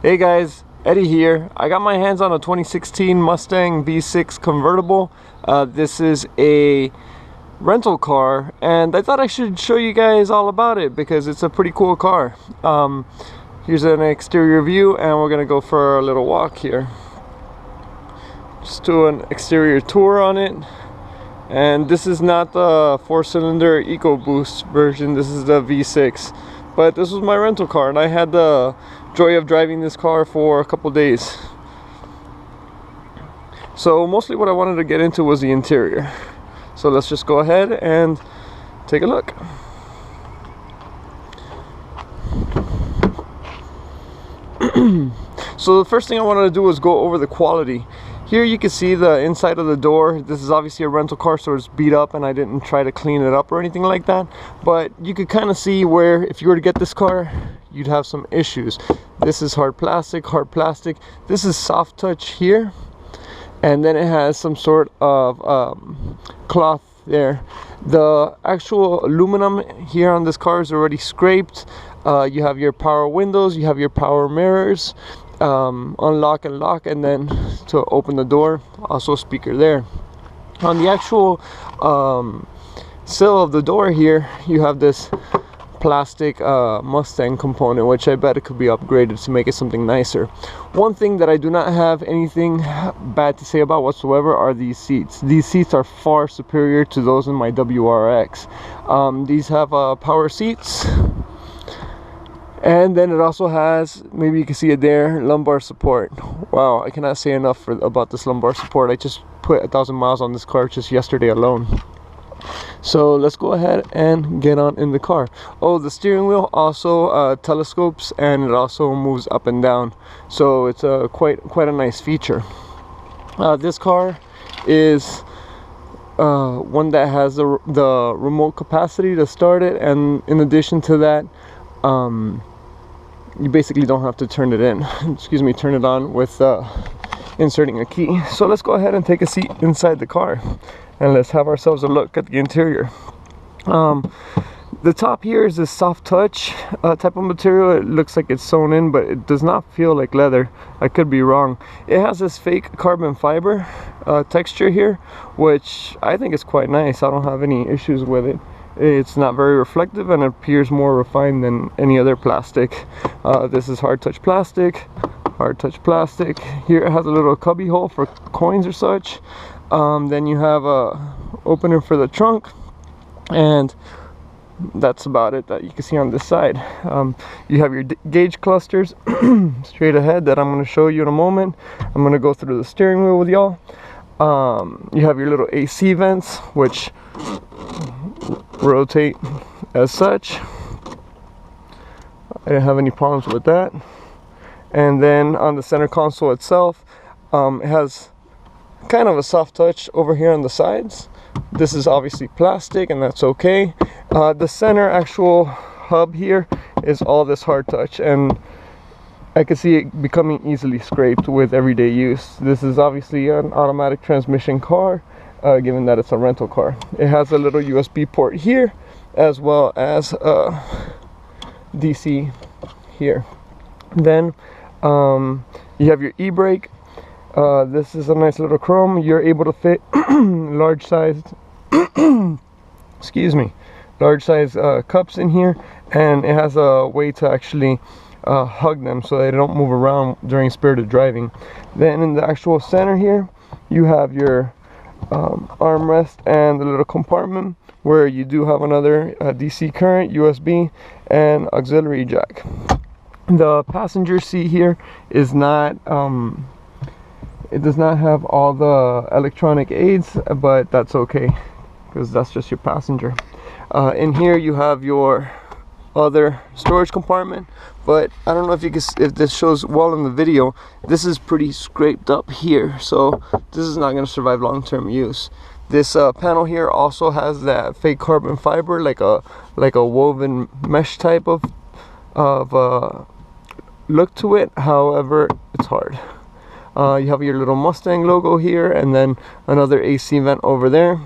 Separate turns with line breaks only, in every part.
Hey guys, Eddie here. I got my hands on a 2016 Mustang V6 convertible. This is a rental car and I thought I should show you guys all about it because it's a pretty cool car. Here's an exterior view and we're gonna go for a little walk here. Just do an exterior tour on it. And this is not the 4-cylinder EcoBoost version, this is the V6. But this was my rental car and I had the joy of driving this car for a couple days. So mostly what I wanted to get into was the interior. So let's just go ahead and take a look. So the first thing I wanted to do was go over the quality. Here you can see the inside of the door. This is obviously a rental car, so it's beat up and I didn't try to clean it up or anything like that. But you could kind of see where if you were to get this car, you'd have some issues. This is hard plastic. This is soft touch here. And then it has some sort of cloth there. The actual aluminum here on this car is already scraped. You have your power windows, you have your power mirrors. Unlock and lock, and then to open the door, also a speaker there. On the actual sill of the door here, you have this plastic Mustang component, which I bet it could be upgraded to make it something nicer. One thing that I do not have anything bad to say about whatsoever are these seats. These seats are far superior to those in my WRX. These have power seats. And then it also has, maybe you can see it there, lumbar support. Wow, I cannot say enough about this lumbar support. I just put 1,000 miles on this car just yesterday alone. So let's go ahead and get on in the car. Oh, the steering wheel also telescopes and it also moves up and down. So it's quite a nice feature. This car is one that has the remote capacity to start it, and in addition to that, you basically don't have to turn it in. Turn it on with inserting a key. So let's go ahead and take a seat inside the car and let's have ourselves a look at the interior. The top here is this soft touch type of material. It looks like it's sewn in, but it does not feel like leather. I could be wrong. It has this fake carbon fiber texture here, which I think is quite nice. I don't have any issues with it. It's not very reflective and it appears more refined than any other plastic. This is hard touch plastic. Here it has a little cubby hole for coins or such. Then you have a opener for the trunk, and that's about it that you can see on this side. You have your gauge clusters straight ahead that I'm going to show you in a moment. I'm going to go through the steering wheel with y'all. You have your little AC vents, which rotate as such. I didn't have any problems with that. And then on the center console itself, it has kind of a soft touch over here on the sides. This is obviously plastic and that's okay. The center actual hub here is all this hard touch, and I can see it becoming easily scraped with everyday use. This is obviously an automatic transmission car, given that it's a rental car. It has a little USB port here, as well as DC here. Then you have your e-brake. This is a nice little chrome. You're able to fit large sized large size cups in here, and it has a way to actually hug them so they don't move around during spirited driving. Then in the actual center here, you have your armrest and the little compartment where you do have another DC current, USB, and auxiliary jack. The passenger seat here is not it does not have all the electronic aids, but that's okay because that's just your passenger. In here you have your other storage compartment, but I don't know if you can, if this shows well in the video. This is pretty scraped up here, so this is not going to survive long-term use. This panel here also has that fake carbon fiber, like a woven mesh type of look to it. However, it's hard. You have your little Mustang logo here, and then another AC vent over there.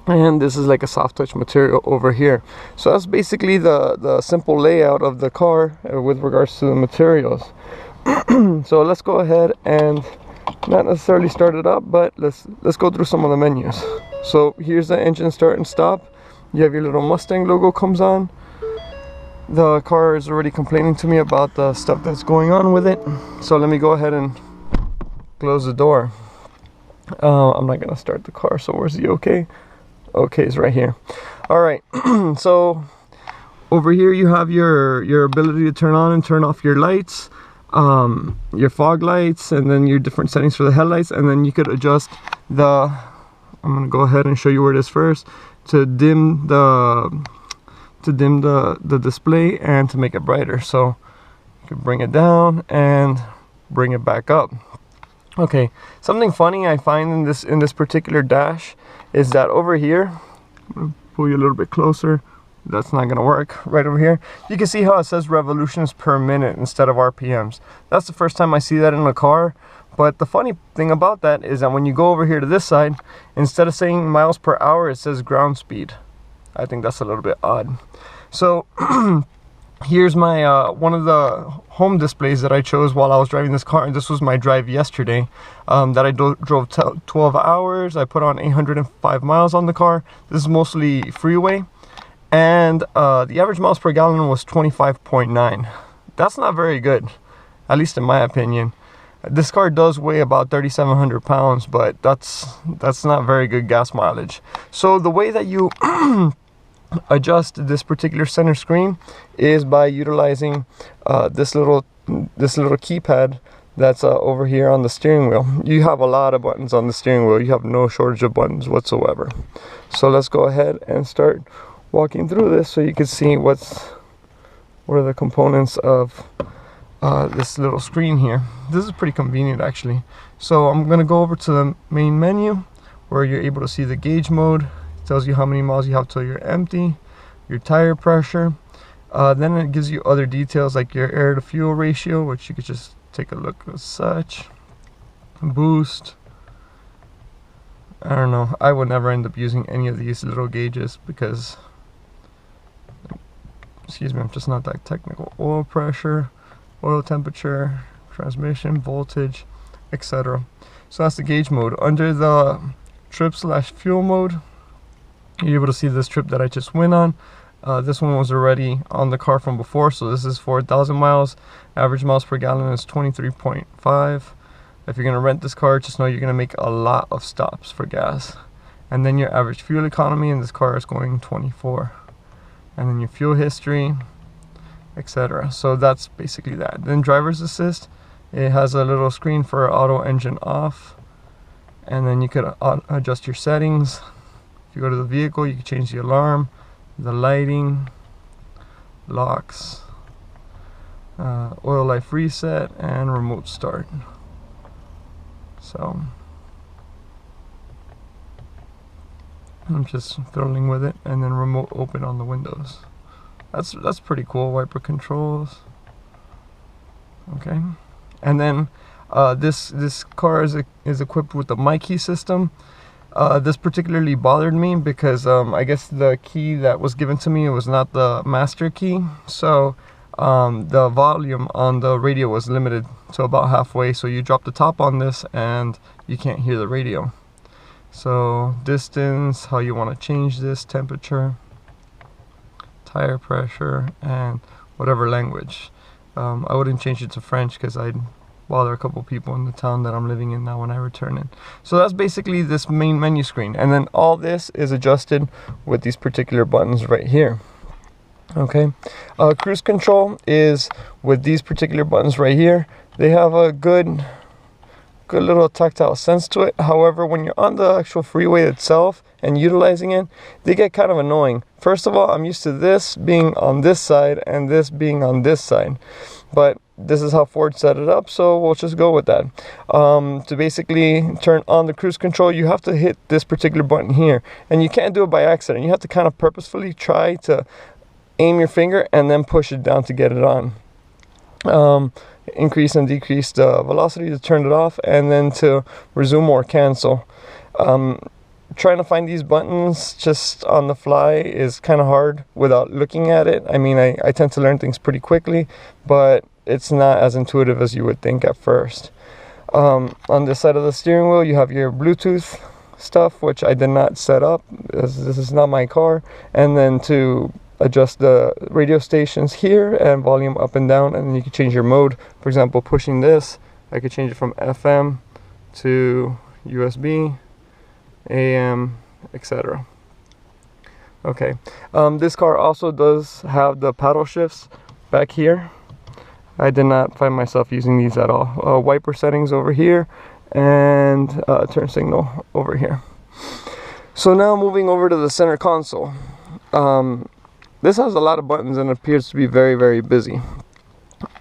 And this is like a soft touch material over here. So that's basically the simple layout of the car with regards to the materials. So let's go ahead and not necessarily start it up, but let's go through some of the menus. So here's the engine start and stop. You have your little Mustang logo comes on. The car is already complaining to me about the stuff that's going on with it, so let me go ahead and close the door. I'm not gonna start the car, so where's the OK? OK is right here. All right. So over here you have your ability to turn on and turn off your lights, your fog lights, and then your different settings for the headlights. And then you could adjust the, I'm gonna go ahead and show you where it is first, to dim the display and to make it brighter. So you can bring it down and bring it back up. Okay, something funny I find in this particular dash is that over here, I'm gonna pull you a little bit closer. That's not gonna work. Right over here, you can see how it says revolutions per minute instead of RPMs. That's the first time I see that in a car. But the funny thing about that is that when you go over here to this side, instead of saying miles per hour, it says ground speed. I think that's a little bit odd. So here's my one of the home displays that I chose while I was driving this car, and this was my drive yesterday, that I drove 12 hours. I put on 805 miles on the car. This is mostly freeway, and the average miles per gallon was 25.9. That's not very good, at least in my opinion. This car does weigh about 3,700 pounds, but that's not very good gas mileage. So the way that you adjust this particular center screen is by utilizing this little keypad that's over here on the steering wheel. You have a lot of buttons on the steering wheel. You have no shortage of buttons whatsoever. So let's go ahead and start walking through this so you can see what are the components of this little screen here. This is pretty convenient actually. So I'm gonna go over to the main menu where you're able to see the gauge mode. It tells you how many miles you have till you're empty, your tire pressure. Then it gives you other details like your air to fuel ratio, which you could just take a look as such. Boost. I don't know. I would never end up using any of these little gauges because, excuse me, I'm just not that technical. Oil pressure, oil temperature, transmission, voltage, etc. So that's the gauge mode. Under the trip/fuel mode, you're able to see this trip that I just went on. This one was already on the car from before, so this is 4,000 miles. Average miles per gallon is 23.5. If you're going to rent this car, just know you're going to make a lot of stops for gas. And then your average fuel economy in this car is going 24. And then your fuel history, etc. So that's basically that. Then driver's assist, it has a little screen for auto engine off, and then you could adjust your settings. If you go to the vehicle, you can change the alarm, the lighting, locks, oil life reset, and remote start. So I'm just fiddling with it, and then remote open on the windows. That's pretty cool. Wiper controls. Okay, and then this car is equipped with the My Key system. This particularly bothered me because I guess the key that was given to me was not the master key, so the volume on the radio was limited to about halfway. So you drop the top on this and you can't hear the radio. So distance, how you want to change this, temperature, tire pressure, and whatever language. I wouldn't change it to French because I'd bother a couple people in the town that I'm living in now when I return it. So that's basically this main menu screen, and then all this is adjusted with these particular buttons right here. Okay, cruise control is with these particular buttons right here. They have a good little tactile sense to it. However, when you're on the actual freeway itself and utilizing it, they get kind of annoying. First of all, I'm used to this being on this side and this being on this side, but this is how Ford set it up, so we'll just go with that. To basically turn on the cruise control, you have to hit this particular button here, and you can't do it by accident. You have to kind of purposefully try to aim your finger and then push it down to get it on. Increase and decrease the velocity to turn it off, and then to resume or cancel. Trying to find these buttons just on the fly is kind of hard without looking at it. I mean, I tend to learn things pretty quickly, but it's not as intuitive as you would think at first. On this side of the steering wheel, you have your Bluetooth stuff, which I did not set up, as this is not my car. And then to adjust the radio stations here and volume up and down, and then you can change your mode. For example, pushing this, I could change it from FM to USB, AM, etc. Okay, this car also does have the paddle shifts back here. I did not find myself using these at all. Wiper settings over here, and turn signal over here. So now moving over to the center console. This has a lot of buttons and appears to be very, very busy.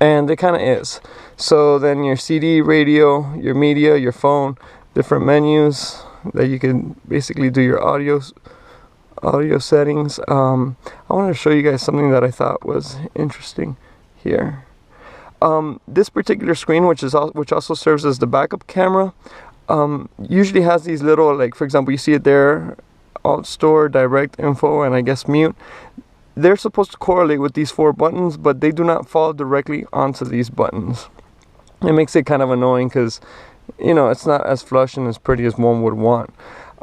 And it kind of is. So then your CD, radio, your media, your phone, different menus that you can basically do your audio settings. I wanted to show you guys something that I thought was interesting here. This particular screen, which also serves as the backup camera, usually has these little, like for example, you see it there, alt store, direct info, and I guess mute. They're supposed to correlate with these 4 buttons, but they do not fall directly onto these buttons. It makes it kind of annoying because, you know, it's not as flush and as pretty as one would want.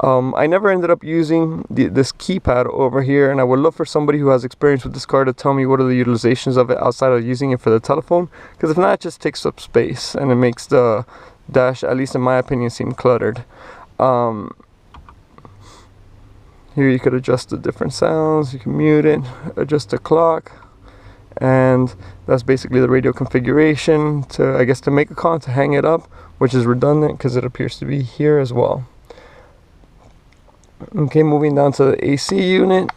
I never ended up using this keypad over here, and I would love for somebody who has experience with this car to tell me what are the utilizations of it outside of using it for the telephone, because if not, it just takes up space and it makes the dash, at least in my opinion, seem cluttered. Here you could adjust the different sounds, you can mute it, adjust the clock, and that's basically the radio configuration to, I guess, to make a call, to hang it up, which is redundant because it appears to be here as well. Okay, moving down to the AC unit.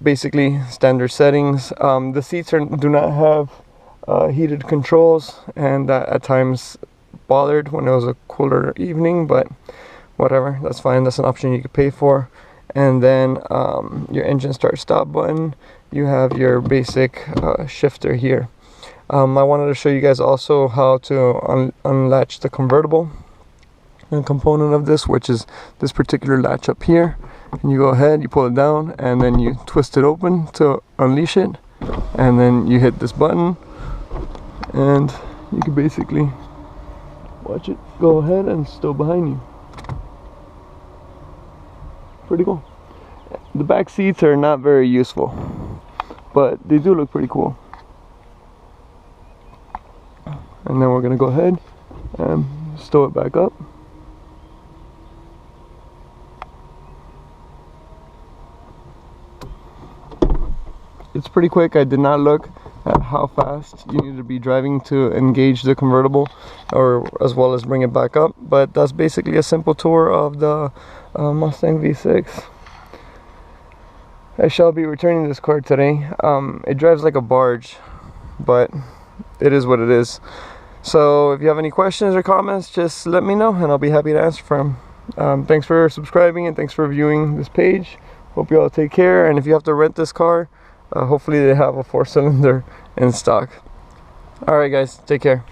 Basically standard settings. The seats do not have heated controls, and that at times bothered when it was a cooler evening, but whatever, that's fine. That's an option you could pay for. And then your engine start stop button. You have your basic shifter here. I wanted to show you guys also how to unlatch the convertible component of this, which is this particular latch up here. And you go ahead, you pull it down, and then you twist it open to unleash it, and then you hit this button, and you can basically watch it go ahead and stow behind you. Pretty cool. The back seats are not very useful, but they do look pretty cool. And then we're gonna go ahead and stow it back up. It's pretty quick. I did not look at how fast you need to be driving to engage the convertible, or as well as bring it back up, but that's basically a simple tour of the Mustang V6. I shall be returning this car today. It drives like a barge, but it is what it is. So if you have any questions or comments, just let me know and I'll be happy to answer for them. Thanks for subscribing and thanks for viewing this page. Hope you all take care, and if you have to rent this car, hopefully they have a 4-cylinder in stock. Alright guys, take care.